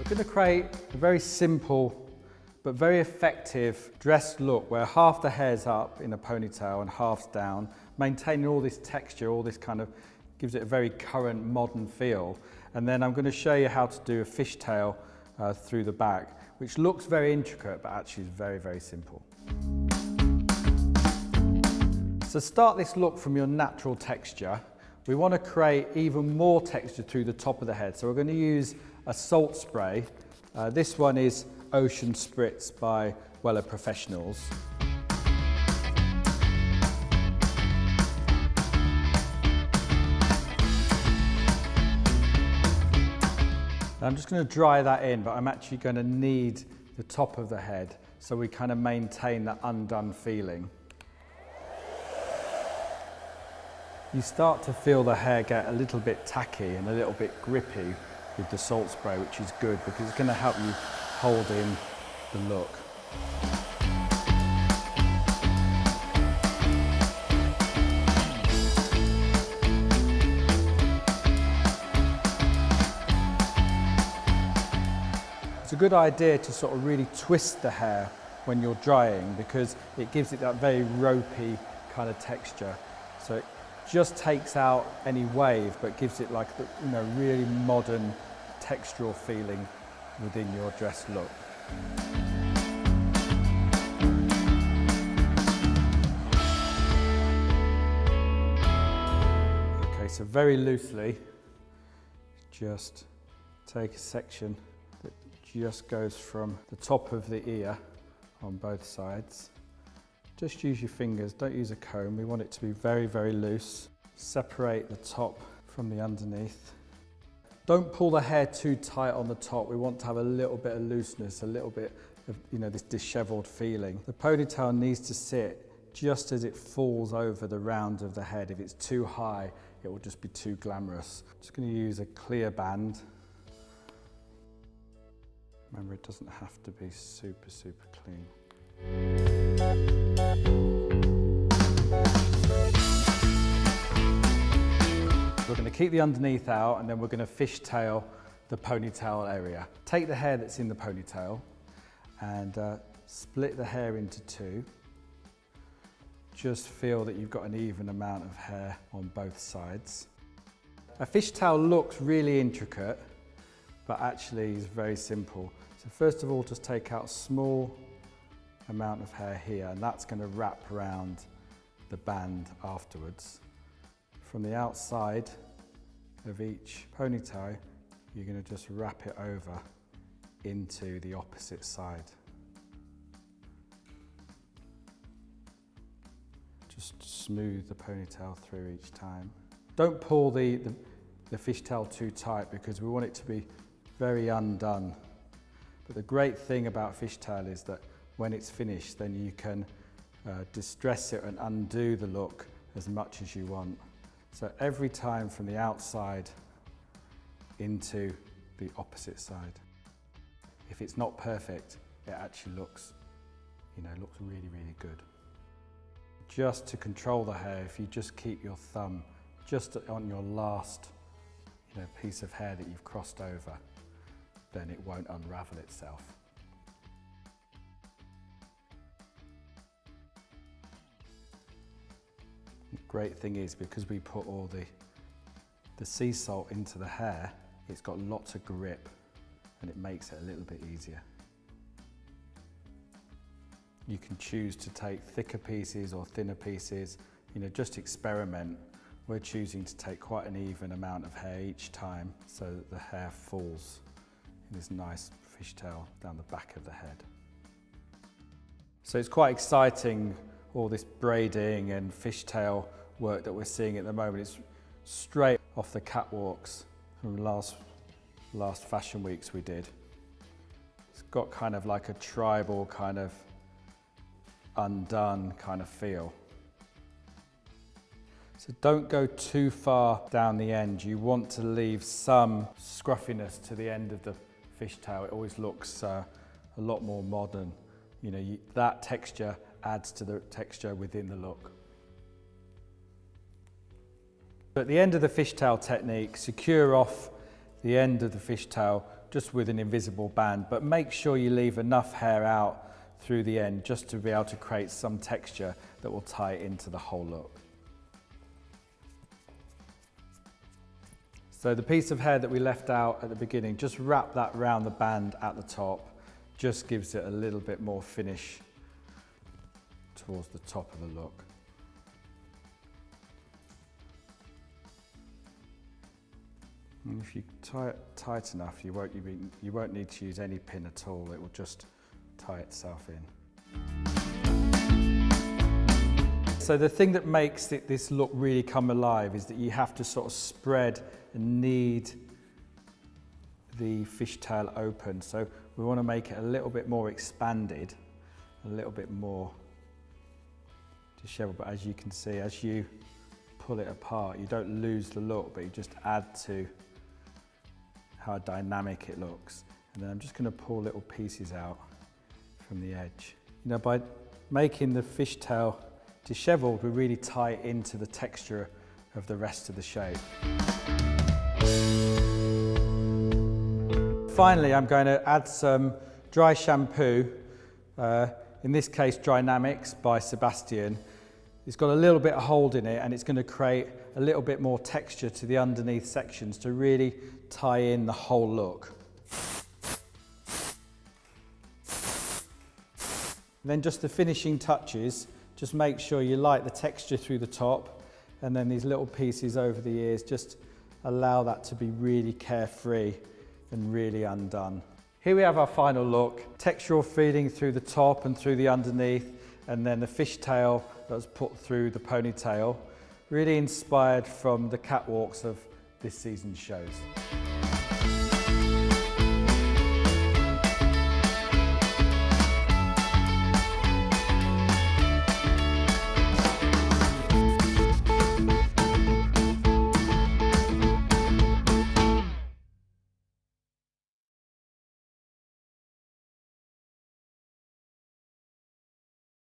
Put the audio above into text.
We're going to create a very simple but very effective dress look where half the hair's up in a ponytail and half's down, maintaining all this texture, all this kind of gives it a very current modern feel. And then I'm going to show you how to do a fishtail through the back, which looks very intricate but actually is very, very simple. So start this look from your natural texture. We want to create even more texture through the top of the head. So we're going to use a salt spray. This one is Ocean Spritz by Weller Professionals. I'm just going to dry that in, but I'm actually going to knead the top of the head so we kind of maintain that undone feeling. You start to feel the hair get a little bit tacky and a little bit grippy with the salt spray, which is good because it's going to help you hold in the look. It's a good idea to sort of really twist the hair when you're drying because it gives it that very ropey kind of texture. So it just takes out any wave but gives it like the, really modern textural feeling within your dress look. Okay, so very loosely, just take a section that just goes from the top of the ear on both sides. Just use your fingers, don't use a comb. We want it to be very, very loose. Separate the top from the underneath. Don't pull the hair too tight on the top. We want to have a little bit of looseness, a little bit of, this disheveled feeling. The ponytail needs to sit just as it falls over the round of the head. If it's too high, it will just be too glamorous. Just going to use a clear band. Remember, it doesn't have to be super, super clean. We're going to keep the underneath out and then we're going to fishtail the ponytail area. Take the hair that's in the ponytail and split the hair into two. Just feel that you've got an even amount of hair on both sides. A fishtail looks really intricate, but actually is very simple. So first of all, just take out a small amount of hair here, and that's going to wrap around the band afterwards. From the outside of each ponytail, you're going to just wrap it over into the opposite side. Just smooth the ponytail through each time. Don't pull the fishtail too tight because we want it to be very undone. But the great thing about fishtail is that when it's finished, then you can distress it and undo the look as much as you want. So every time from the outside into the opposite side. If it's not perfect, it actually looks, looks really, really good. Just to control the hair, if you just keep your thumb just on your last, piece of hair that you've crossed over, then it won't unravel itself. The great thing is because we put all the sea salt into the hair, it's got lots of grip and it makes it a little bit easier. You can choose to take thicker pieces or thinner pieces, just experiment. We're choosing to take quite an even amount of hair each time so that the hair falls in this nice fishtail down the back of the head. So it's quite exciting, all this braiding and fishtail work that we're seeing at the moment. It's straight off the catwalks from last fashion weeks we did. It's got kind of like a tribal kind of undone kind of feel. So don't go too far down the end. You want to leave some scruffiness to the end of the fishtail. It always looks a lot more modern. That texture adds to the texture within the look. At the end of the fishtail technique, secure off the end of the fishtail just with an invisible band, but make sure you leave enough hair out through the end just to be able to create some texture that will tie it into the whole look. So the piece of hair that we left out at the beginning, just wrap that round the band at the top, just gives it a little bit more finish towards the top of the look. And if you tie it tight enough, you won't need to use any pin at all, it will just tie itself in. So the thing that makes this look really come alive is that you have to sort of spread and knead the fishtail open. So we want to make it a little bit more expanded, a little bit more disheveled, but as you can see, as you pull it apart, you don't lose the look, but you just add to how dynamic it looks. And then I'm just going to pull little pieces out from the edge. You know, by making the fishtail disheveled, we really tie it into the texture of the rest of the shape. Finally, I'm going to add some dry shampoo, in this case Dynamics by Sebastian. It's got a little bit of hold in it and it's going to create a little bit more texture to the underneath sections to really tie in the whole look. And then just the finishing touches, just make sure you light the texture through the top, and then these little pieces over the ears, just allow that to be really carefree and really undone. Here we have our final look, textural feeling through the top and through the underneath, and then the fishtail that was put through the ponytail, really inspired from the catwalks of this season's shows.